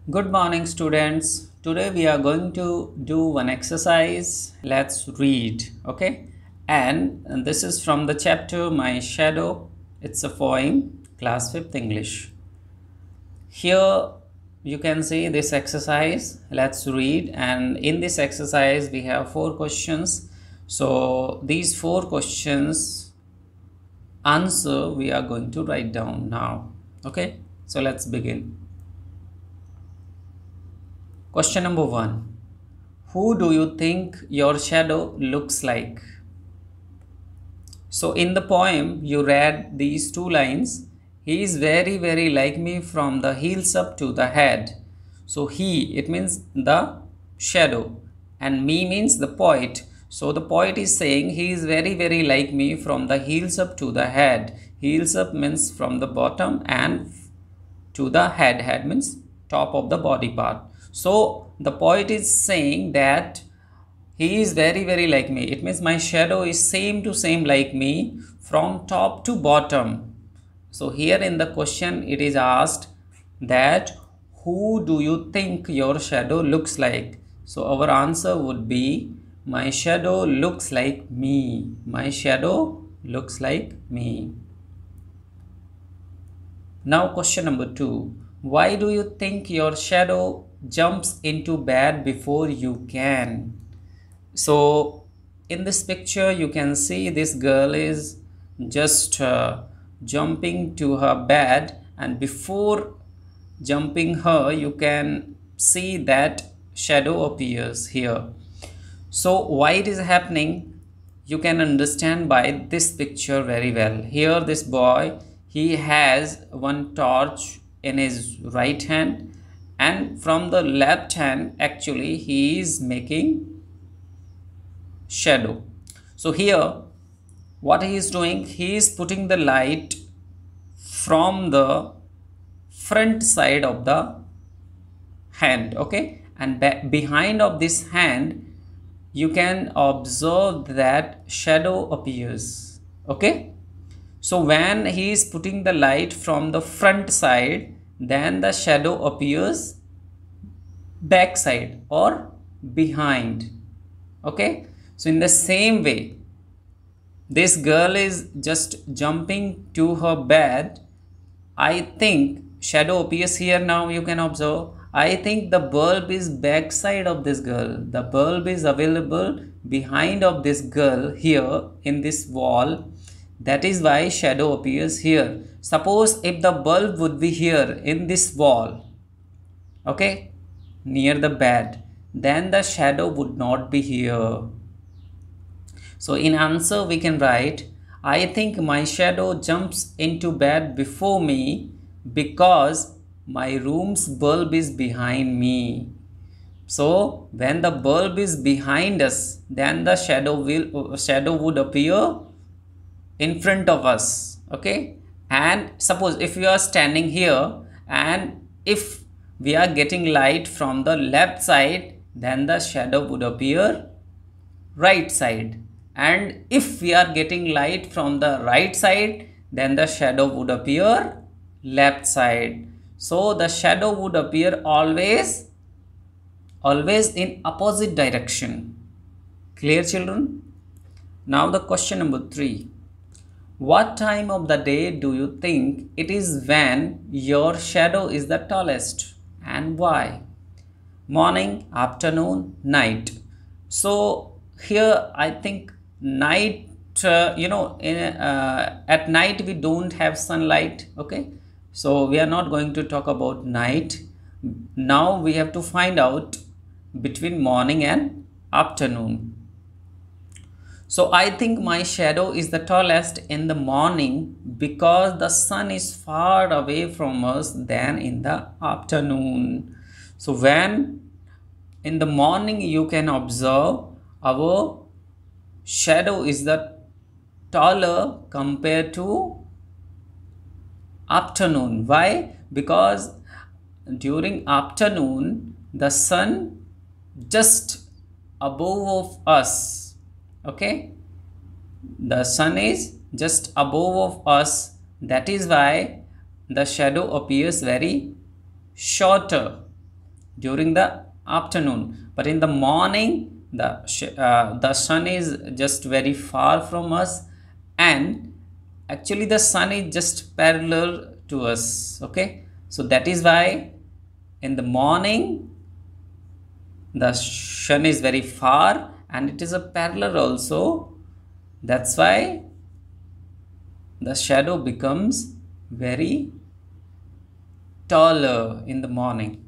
Good morning, students. Today we are going to do one exercise. Let's read, okay? And this is from the chapter My Shadow. It's a poem, class 5th English. Here you can see this exercise. Let's read. And in this exercise, we have 4 questions. So these 4 questions answer we are going to write down now, okay? So let's begin. Question number 1. Who do you think your shadow looks like? So in the poem, you read these 2 lines. He is very, very like me from the heels up to the head. So he, it means the shadow, and me means the poet. So the poet is saying he is very, very like me from the heels up to the head. Heels up means from the bottom and to the head. Head means top of the body part. So the poet is saying that he is very, very like me. It means my shadow is same to same like me from top to bottom. So here in the question it is asked that who do you think your shadow looks like? So our answer would be my shadow looks like me. My shadow looks like me. Now question number 2. Why do you think your shadow jumps into bed before you can? So in this picture you can see this girl is just jumping to her bed, and before jumping her you can see that shadow appears here. So why it is happening you can understand by this picture very well. Here this boy, he has one torch in his right hand, and from the left hand actually he is making shadow. So here what he is doing, he is putting the light from the front side of the hand, okay, and behind of this hand you can observe that shadow appears, okay. So when he is putting the light from the front side, then the shadow appears back side or behind, okay. So in the same way, this girl is just jumping to her bed. I think shadow appears here. Now you can observe, I think the bulb is back side of this girl. The bulb is available behind of this girl here in this wall. That is why shadow appears here. Suppose if the bulb would be here in this wall, okay, near the bed, then the shadow would not be here. So in answer we can write, I think my shadow jumps into bed before me because my room's bulb is behind me. So when the bulb is behind us, then the shadow would appear in front of us, okay. And suppose if we are standing here and if we are getting light from the left side, then the shadow would appear right side, and if we are getting light from the right side, then the shadow would appear left side. So the shadow would appear always in opposite direction. Clear, children? Now the question number 3. What time of the day do you think it is when your shadow is the tallest, and why? Morning, afternoon, night. So here I think night, at night we don't have sunlight, okay. So we are not going to talk about night. Now we have to find out between morning and afternoon. So I think my shadow is the tallest in the morning because the sun is far away from us than in the afternoon. So when in the morning you can observe our shadow is the taller compared to afternoon. Why? Because during afternoon the sun just above of us, okay, the sun is just above of us. That is why the shadow appears very shorter. during the afternoon, but in the morning the sun is just very far from us, and actually the sun is just parallel to us. Okay, so that is why in the morning the sun is very far and it is a parallel also. That's why the shadow becomes very taller in the morning.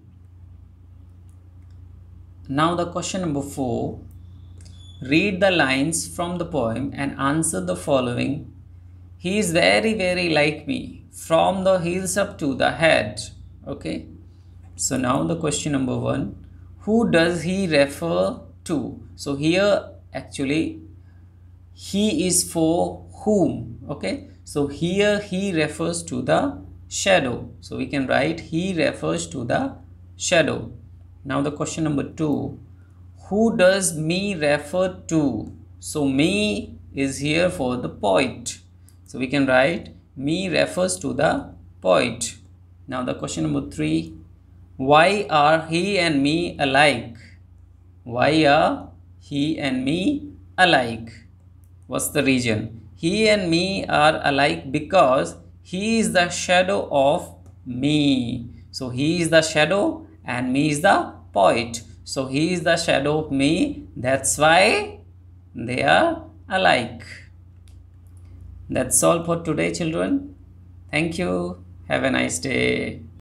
Now the question number 4. Read the lines from the poem and answer the following. He is very, very like me, from the heels up to the head. Okay. So now the question number 1. Who does he refer to? So here actually he is for whom. Okay. So here he refers to the shadow. So we can write he refers to the shadow. Now the question number 2. Who does me refer to? So me is here for the poet. So we can write me refers to the poet. Now the question number 3. Why are he and me alike? Why are he and me alike? What's the reason? He and me are alike because he is the shadow of me. So he is the shadow and me is the poet. So he is the shadow of me. That's why they are alike. That's all for today, children. Thank you. Have a nice day.